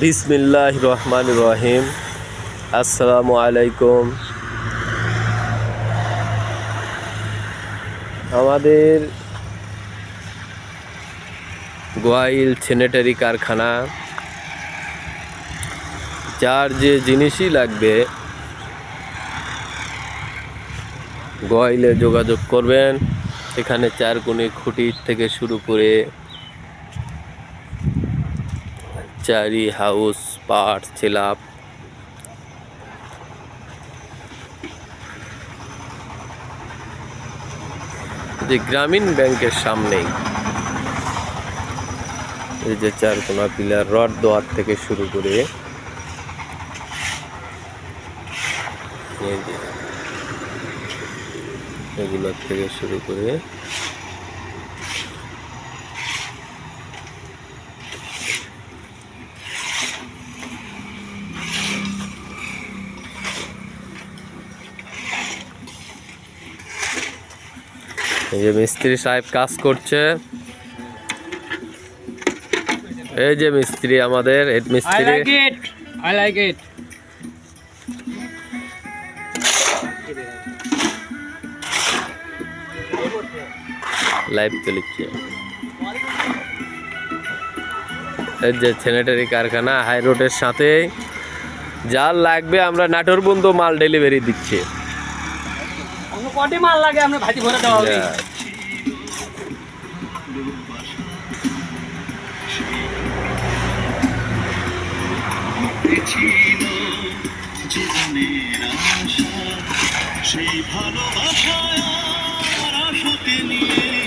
বিসমিল্লাহির রহমানির রহিম। আসসালামু আলাইকুম। আমাদের গোয়াইল স্যানিটারি কারখানা, যার যে জিনিসই লাগবে গোয়াইলে যোগাযোগ করবেন। এখানে চারকোণে খুঁটি থেকে শুরু করে চারি হাউস পাট ছিলাপ যে গ্রামীণ ব্যাংকের সামনেই এই যে চারকোনা পিলার রড দেওয়ার থেকে শুরু করে এগুলোর থেকে শুরু করে এই যে মিস্ত্রি সাহেব কাজ করছে। এই যে মিস্ত্রি, আমাদের হেড মিস্ত্রি। I like it. লাইভ চলছে। এই যে স্যানিটারি কারখানা হাই রোডের সাথে, যা লাগবে আমরা নাটোর বন্ধু মাল ডেলিভারি দিচ্ছি। কটি মাল লাগে আমরা ভাজি ভরে দেওয়া হবে। সেই ভালোবাসা আর আশাকে নিয়ে